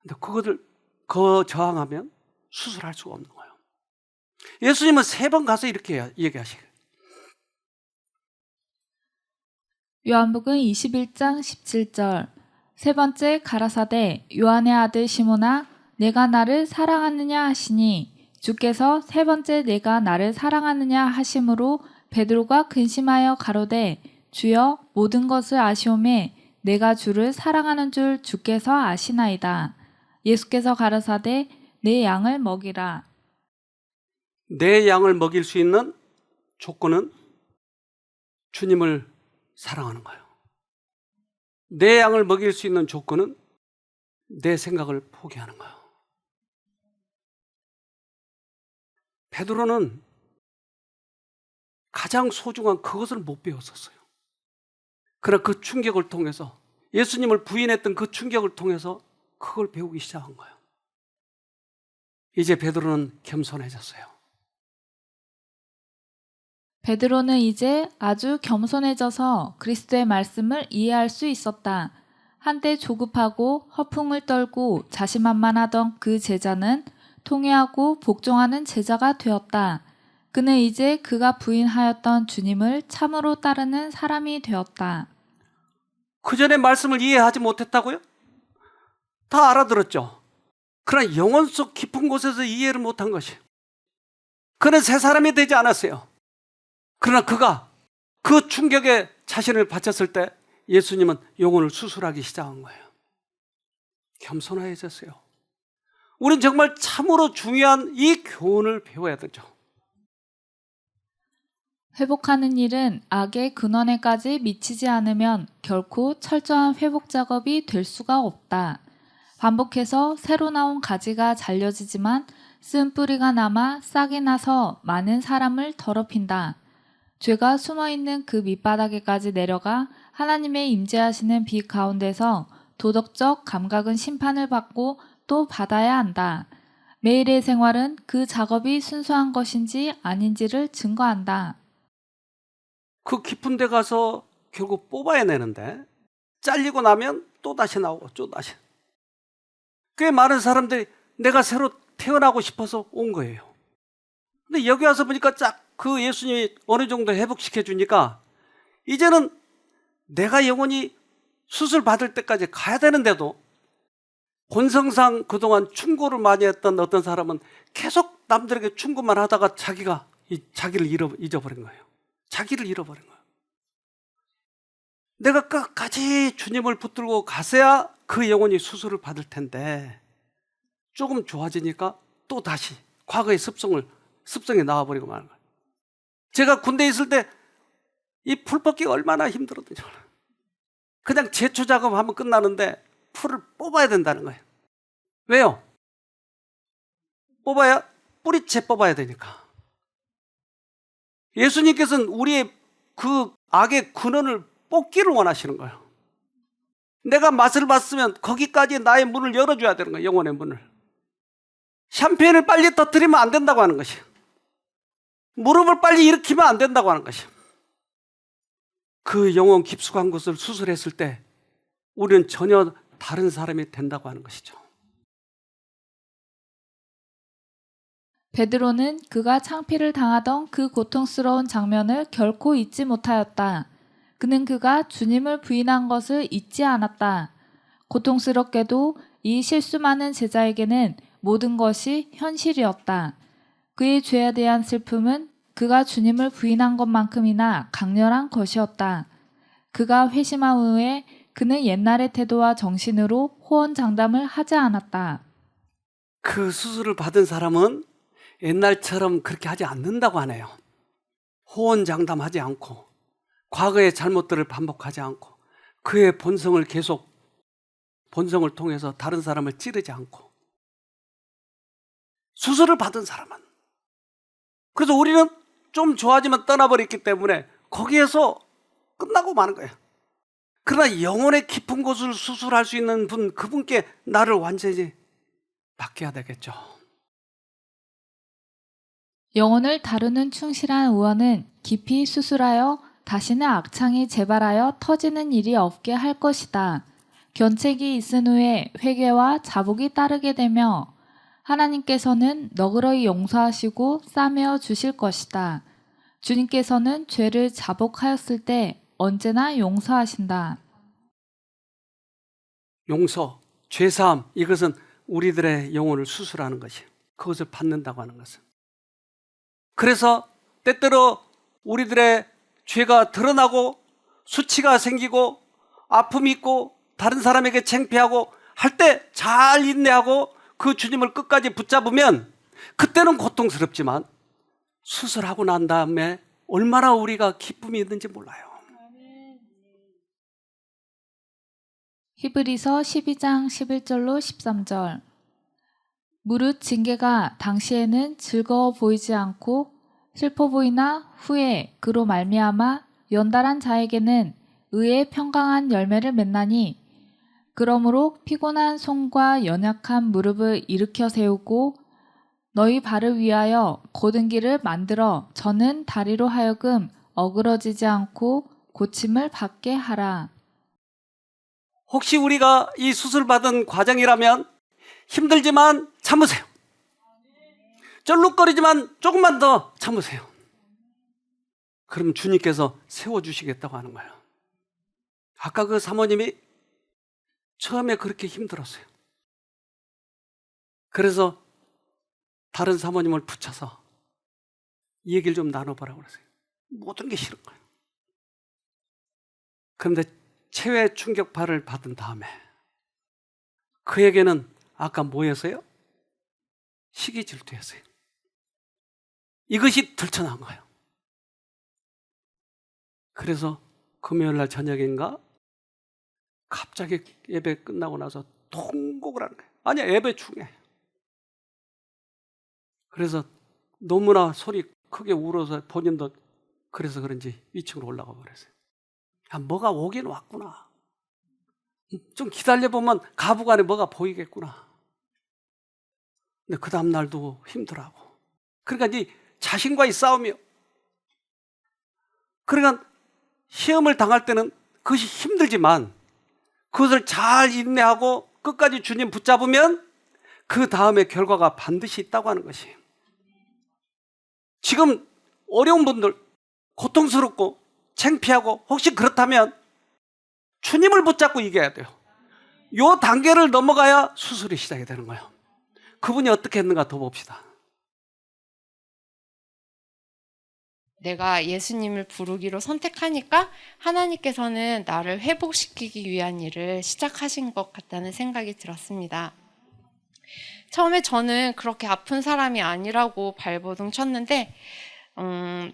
근데 그것을 저항하면 수술할 수가 없는 거예요. 예수님은 3번 가서 이렇게 얘기하시고, 요한복음 21장 17절. 세 번째 가라사대 요한의 아들 시몬아 내가 나를 사랑하느냐 하시니, 주께서 세 번째 내가 나를 사랑하느냐 하심으로 베드로가 근심하여 가로되 주여 모든 것을 아시오매 내가 주를 사랑하는 줄 주께서 아시나이다. 예수께서 가라사대 내 양을 먹이라. 내 양을 먹일 수 있는 조건은 주님을 사랑하는 거예요. 내 양을 먹일 수 있는 조건은 내 생각을 포기하는 거예요. 베드로는 가장 소중한 그것을 못 배웠었어요. 그러나 그 충격을 통해서, 예수님을 부인했던 그 충격을 통해서 그걸 배우기 시작한 거예요. 이제 베드로는 겸손해졌어요. 베드로는 이제 아주 겸손해져서 그리스도의 말씀을 이해할 수 있었다. 한때 조급하고 허풍을 떨고 자신만만하던 그 제자는 통회하고 복종하는 제자가 되었다. 그는 이제 그가 부인하였던 주님을 참으로 따르는 사람이 되었다. 그 전에 말씀을 이해하지 못했다고요? 다 알아들었죠. 그러나 영혼 속 깊은 곳에서 이해를 못한 것이, 그는 새 사람이 되지 않았어요. 그러나 그가 그 충격에 자신을 바쳤을 때 예수님은 영혼을 수술하기 시작한 거예요. 겸손해졌어요. 우린 정말 참으로 중요한 이 교훈을 배워야 되죠. 회복하는 일은 악의 근원에까지 미치지 않으면 결코 철저한 회복 작업이 될 수가 없다. 반복해서 새로 나온 가지가 잘려지지만 쓴 뿌리가 남아 싹이 나서 많은 사람을 더럽힌다. 죄가 숨어있는 그 밑바닥에까지 내려가 하나님의 임재하시는 빛 가운데서 도덕적 감각은 심판을 받고 또 받아야 한다. 매일의 생활은 그 작업이 순수한 것인지 아닌지를 증거한다. 그 깊은 데 가서 결국 뽑아야 되는데 잘리고 나면 또 다시 나오고 또 다시. 꽤 많은 사람들이 내가 새로 태어나고 싶어서 온 거예요. 근데 여기 와서 보니까 쫙 그 예수님이 어느 정도 회복시켜 주니까 이제는 내가 영원히 수술 받을 때까지 가야 되는데도 본성상 그동안 충고를 많이 했던 어떤 사람은 계속 남들에게 충고만 하다가 자기가 자기를 잊어버린 거예요. 자기를 잃어버린 거예요. 내가 끝까지 주님을 붙들고 가서야 그 영혼이 수술을 받을 텐데 조금 좋아지니까 또 다시 과거의 습성이 나와버리고 마는 거예요. 제가 군대에 있을 때 이 풀 뽑기가 얼마나 힘들었는지 몰라요. 그냥 제초 작업하면 끝나는데 풀을 뽑아야 된다는 거예요. 왜요? 뽑아야 뿌리채 뽑아야 되니까. 예수님께서는 우리의 그 악의 근원을 뽑기를 원하시는 거예요. 내가 맛을 봤으면 거기까지 나의 문을 열어줘야 되는 거예요. 영혼의 문을. 샴페인을 빨리 터뜨리면 안 된다고 하는 것이에요. 무릎을 빨리 일으키면 안 된다고 하는 것이에요. 그 영혼 깊숙한 곳을 수술했을 때 우리는 전혀 다른 사람이 된다고 하는 것이죠. 베드로는 그가 창피를 당하던 그 고통스러운 장면을 결코 잊지 못하였다. 그는 그가 주님을 부인한 것을 잊지 않았다. 고통스럽게도 이 실수 많은 제자에게는 모든 것이 현실이었다. 그의 죄에 대한 슬픔은 그가 주님을 부인한 것만큼이나 강렬한 것이었다. 그가 회심한 후에 그는 옛날의 태도와 정신으로 호언장담을 하지 않았다. 그 수술을 받은 사람은 옛날처럼 그렇게 하지 않는다고 하네요. 호언장담하지 않고 과거의 잘못들을 반복하지 않고 그의 본성을 통해서 다른 사람을 찌르지 않고 수술을 받은 사람은 그래서 우리는 좀 좋아지면 떠나버렸기 때문에 거기에서 끝나고 마는 거예요. 그러나 영혼의 깊은 곳을 수술할 수 있는 분, 그분께 나를 완전히 맡겨야 되겠죠. 영혼을 다루는 충실한 의원은 깊이 수술하여 다시는 악창이 재발하여 터지는 일이 없게 할 것이다. 견책이 있은 후에 회개와 자복이 따르게 되며 하나님께서는 너그러이 용서하시고 싸매어 주실 것이다. 주님께서는 죄를 자복하였을 때 언제나 용서하신다. 용서, 죄사함, 이것은 우리들의 영혼을 수술하는 것이에요. 그것을 받는다고 하는 것은. 그래서 때때로 우리들의 죄가 드러나고 수치가 생기고 아픔이 있고 다른 사람에게 창피하고 할 때 잘 인내하고 그 주님을 끝까지 붙잡으면 그때는 고통스럽지만 수술하고 난 다음에 얼마나 우리가 기쁨이 있는지 몰라요. 히브리서 12장 11절로 13절. 무릇 징계가 당시에는 즐거워 보이지 않고 슬퍼 보이나 후에 그로 말미암아 연달한 자에게는 의의 평강한 열매를 맺나니 그러므로 피곤한 손과 연약한 무릎을 일으켜 세우고 너희 발을 위하여 곧은 길을 만들어 저는 다리로 하여금 어그러지지 않고 고침을 받게 하라. 혹시 우리가 이 수술받은 과정이라면 힘들지만 참으세요. 쩔룩거리지만 조금만 더 참으세요. 그럼 주님께서 세워주시겠다고 하는 거예요. 아까 그 사모님이 처음에 그렇게 힘들었어요. 그래서 다른 사모님을 붙여서 이 얘기를 좀 나눠보라고 그랬어요. 모든 게 싫은 거예요. 그런데 체외 충격파를 받은 다음에 그에게는 아까 뭐였어요? 시기 질투였어요. 이것이 들춰난 거예요. 그래서 금요일 날 저녁인가 갑자기 예배 끝나고 나서 통곡을 하는 거예요. 아니야, 예배 중에. 그래서 너무나 소리 크게 울어서 본인도 그래서 그런지 위층으로 올라가 버렸어요. 야, 뭐가 오긴 왔구나. 좀 기다려보면 가부 안에 뭐가 보이겠구나. 근데 그 다음 날도 힘들어하고. 그러니까 이 자신과의 싸움이요. 그러니까 시험을 당할 때는 그것이 힘들지만 그것을 잘 인내하고 끝까지 주님 붙잡으면 그 다음에 결과가 반드시 있다고 하는 것이에요. 지금 어려운 분들, 고통스럽고 창피하고 혹시 그렇다면 주님을 붙잡고 이겨야 돼요. 요 단계를 넘어가야 수술이 시작이 되는 거예요. 그분이 어떻게 했는가 더 봅시다. 내가 예수님을 부르기로 선택하니까 하나님께서는 나를 회복시키기 위한 일을 시작하신 것 같다는 생각이 들었습니다. 처음에 저는 그렇게 아픈 사람이 아니라고 발버둥 쳤는데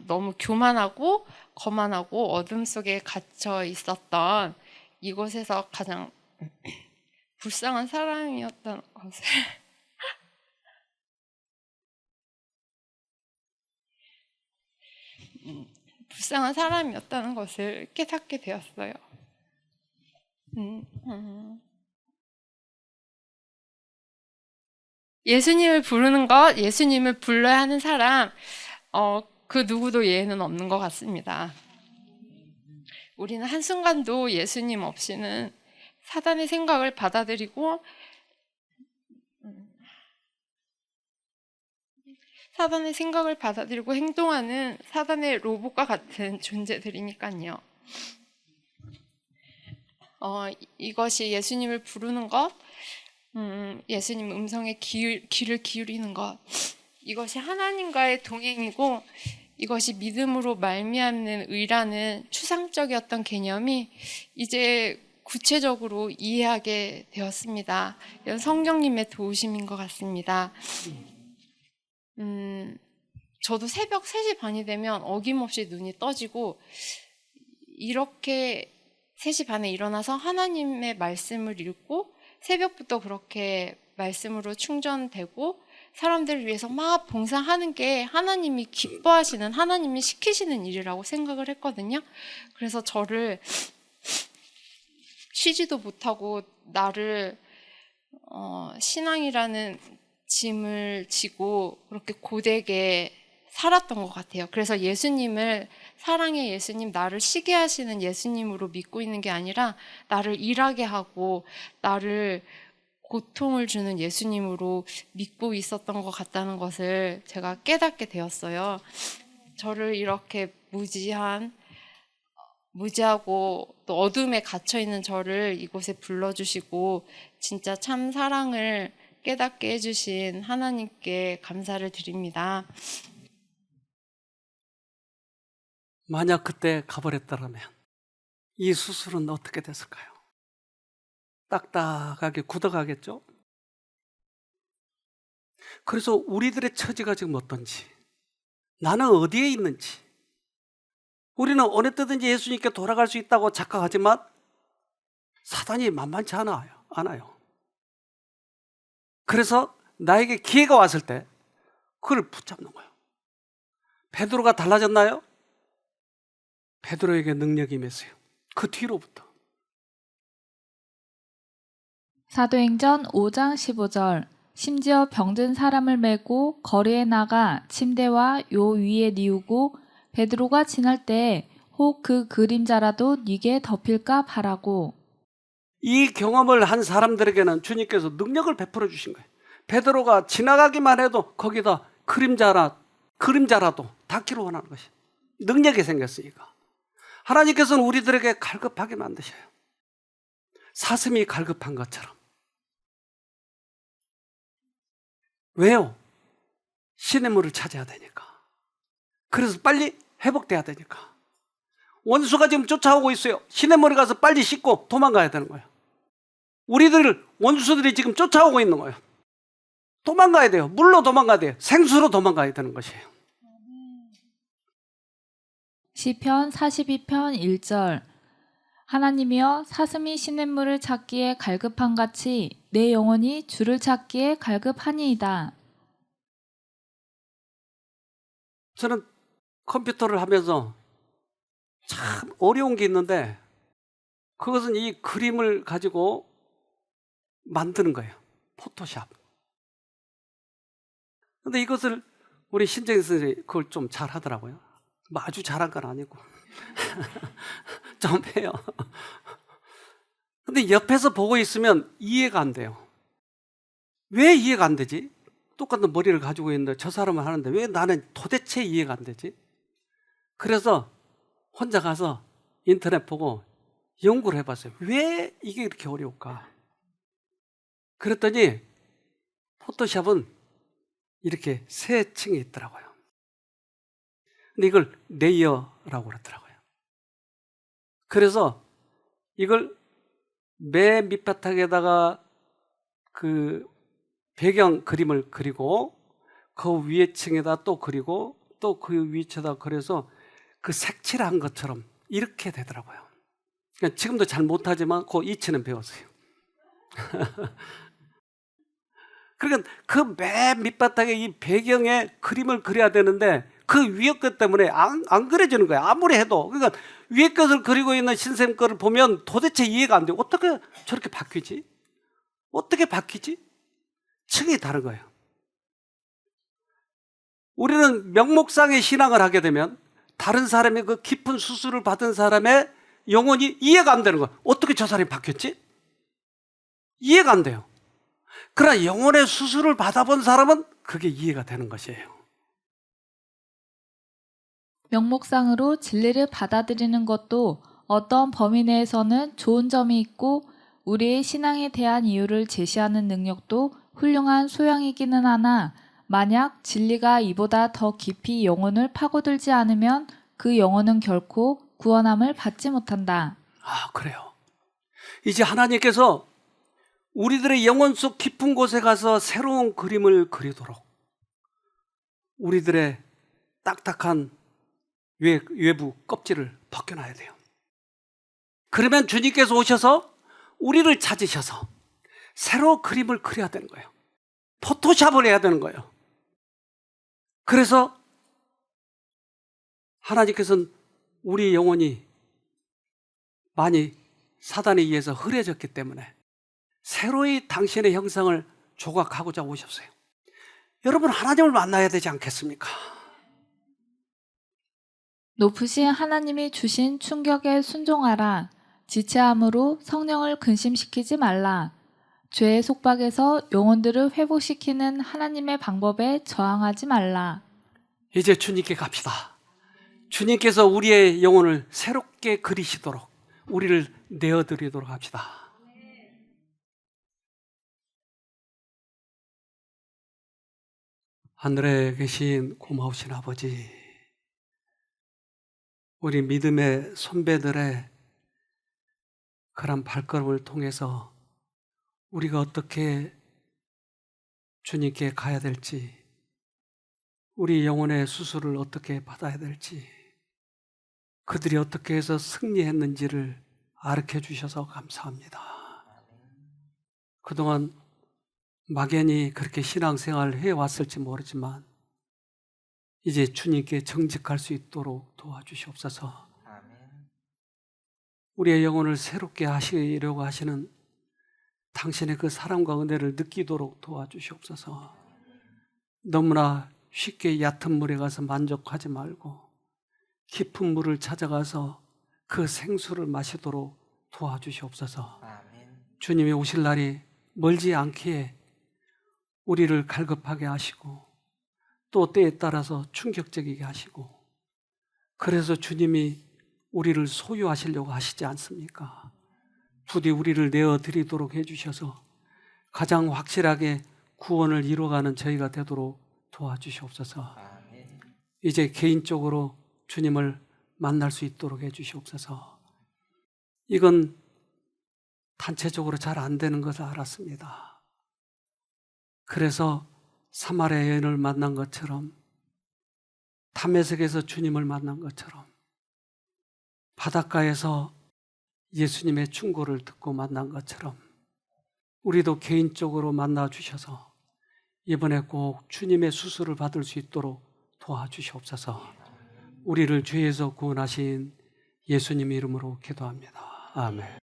너무 교만하고 거만하고 어둠 속에 갇혀 있었던 이곳에서 가장 불쌍한 사람이었던 것을 불쌍한 사람이었다는 것을 깨닫게 되었어요. 예수님을 부르는 것, 예수님을 불러야 하는 사람, 그 누구도 예외는 없는 것 같습니다. 우리는 한순간도 예수님 없이는 사단의 생각을 받아들이고 행동하는 사단의 로봇과 같은 존재들이니까요. 이것이 예수님을 부르는 것, 예수님 음성에 귀를 기울이는 것, 이것이 하나님과의 동행이고 이것이 믿음으로 말미암는 의라는 추상적이었던 개념이 이제 구체적으로 이해하게 되었습니다. 이건 성령님의 도우심인 것 같습니다. 저도 새벽 3시 반이 되면 어김없이 눈이 떠지고 이렇게 3시 반에 일어나서 하나님의 말씀을 읽고 새벽부터 그렇게 말씀으로 충전되고 사람들을 위해서 막 봉사하는 게 하나님이 기뻐하시는, 하나님이 시키시는 일이라고 생각을 했거든요. 그래서 저를 쉬지도 못하고 나를 신앙이라는 짐을 지고 그렇게 고되게 살았던 것 같아요. 그래서 예수님을 사랑의 예수님, 나를 쉬게 하시는 예수님으로 믿고 있는 게 아니라 나를 일하게 하고 나를 고통을 주는 예수님으로 믿고 있었던 것 같다는 것을 제가 깨닫게 되었어요. 저를 이렇게 무지하고 또 어둠에 갇혀있는 저를 이곳에 불러주시고 진짜 참 사랑을 깨닫게 해주신 하나님께 감사를 드립니다. 만약 그때 가버렸다면 이 수술은 어떻게 됐을까요? 딱딱하게 굳어가겠죠? 그래서 우리들의 처지가 지금 어떤지, 나는 어디에 있는지, 우리는 어느 때든지 예수님께 돌아갈 수 있다고 착각하지만 사단이 만만치 않아요. 그래서 나에게 기회가 왔을 때 그걸 붙잡는 거예요. 베드로가 달라졌나요? 베드로에게 능력이 임했어요. 그 뒤로부터. 사도행전 5장 15절 심지어 병든 사람을 메고 거리에 나가 침대와 요 위에 뉘우고 베드로가 지날 때 혹 그 그림자라도 네게 덮일까 바라고. 이 경험을 한 사람들에게는 주님께서 능력을 베풀어 주신 거예요. 베드로가 지나가기만 해도 거기다 그림자라도 닿기로 원하는 것이 능력이 생겼으니까. 하나님께서는 우리들에게 갈급하게 만드셔요. 사슴이 갈급한 것처럼. 왜요? 시냇물을 찾아야 되니까. 그래서 빨리 회복돼야 되니까. 원수가 지금 쫓아오고 있어요. 시냇물에 가서 빨리 씻고 도망가야 되는 거예요. 원수들이 지금 쫓아오고 있는 거예요. 도망가야 돼요. 물로 도망가야 돼요. 생수로 도망가야 되는 것이에요. 시편 42편 1절 하나님이여 사슴이 시냇물을 찾기에 갈급한 같이 내 영혼이 주를 찾기에 갈급하니이다. 저는 컴퓨터를 하면서 참 어려운 게 있는데 그것은 이 그림을 가지고 만드는 거예요. 포토샵. 근데 이것을 우리 신정희 선생님이 그걸 좀 잘하더라고요. 뭐 아주 잘한 건 아니고 좀 해요. 근데 옆에서 보고 있으면 이해가 안 돼요. 왜 이해가 안 되지? 똑같은 머리를 가지고 있는데 저 사람은 하는데 왜 나는 도대체 이해가 안 되지? 그래서 혼자 가서 인터넷 보고 연구를 해봤어요. 왜 이게 이렇게 어려울까? 그랬더니 포토샵은 이렇게 세 층이 있더라고요. 근데 이걸 레이어라고 그러더라고요. 그래서 이걸 맨 밑바닥에다가 그 배경 그림을 그리고 그 위에 층에다 또 그리고 또 그 위에다 그려서 그 색칠한 것처럼 이렇게 되더라고요. 그러니까 지금도 잘 못하지만 그 이치는 배웠어요. 그러니까 그 맨 밑바닥에 이 배경에 그림을 그려야 되는데 그 위에 것 때문에 안 그려지는 거예요. 아무리 해도. 그러니까 위에 것을 그리고 있는 신쌤 거를 보면 도대체 이해가 안 돼요. 어떻게 저렇게 바뀌지? 어떻게 바뀌지? 층이 다른 거예요. 우리는 명목상의 신앙을 하게 되면 다른 사람의 그 깊은 수술을 받은 사람의 영혼이 이해가 안 되는 거예요. 어떻게 저 사람이 바뀌었지? 이해가 안 돼요. 그러나 영혼의 수술을 받아본 사람은 그게 이해가 되는 것이에요. 명목상으로 진리를 받아들이는 것도 어떤 범위 내에서는 좋은 점이 있고 우리의 신앙에 대한 이유를 제시하는 능력도 훌륭한 소양이기는 하나 만약 진리가 이보다 더 깊이 영혼을 파고들지 않으면 그 영혼은 결코 구원함을 받지 못한다. 아, 그래요. 이제 하나님께서 우리들의 영혼 속 깊은 곳에 가서 새로운 그림을 그리도록 우리들의 딱딱한 외부 껍질을 벗겨놔야 돼요. 그러면 주님께서 오셔서 우리를 찾으셔서 새로 그림을 그려야 되는 거예요. 포토샵을 해야 되는 거예요. 그래서 하나님께서는 우리 영혼이 많이 사단에 의해서 흐려졌기 때문에 새로이 당신의 형상을 조각하고자 오셨어요. 여러분, 하나님을 만나야 되지 않겠습니까? 높으신 하나님이 주신 충격에 순종하라. 지체함으로 성령을 근심시키지 말라. 죄의 속박에서 영혼들을 회복시키는 하나님의 방법에 저항하지 말라. 이제 주님께 갑시다. 주님께서 우리의 영혼을 새롭게 그리시도록 우리를 내어드리도록 합시다. 하늘에 계신 고마우신 아버지, 우리 믿음의 선배들의 그런 발걸음을 통해서 우리가 어떻게 주님께 가야 될지, 우리 영혼의 수술을 어떻게 받아야 될지, 그들이 어떻게 해서 승리했는지를 가르쳐 주셔서 감사합니다. 그동안 막연히 그렇게 신앙생활을 해왔을지 모르지만 이제 주님께 정직할 수 있도록 도와주시옵소서. 우리의 영혼을 새롭게 하시려고 하시는 당신의 그 사랑과 은혜를 느끼도록 도와주시옵소서. 너무나 쉽게 얕은 물에 가서 만족하지 말고 깊은 물을 찾아가서 그 생수를 마시도록 도와주시옵소서. 주님이 오실 날이 멀지 않기에 우리를 갈급하게 하시고 또 때에 따라서 충격적이게 하시고, 그래서 주님이 우리를 소유하시려고 하시지 않습니까? 부디 우리를 내어드리도록 해주셔서 가장 확실하게 구원을 이루어가는 저희가 되도록 도와주시옵소서. 이제 개인적으로 주님을 만날 수 있도록 해주시옵소서. 이건 단체적으로 잘 안 되는 것을 알았습니다. 그래서 사마리아 여인을 만난 것처럼, 담에색에서 주님을 만난 것처럼, 바닷가에서 예수님의 충고를 듣고 만난 것처럼 우리도 개인적으로 만나 주셔서 이번에 꼭 주님의 수술을 받을 수 있도록 도와주시옵소서. 우리를 죄에서 구원하신 예수님 이름으로 기도합니다. 아멘.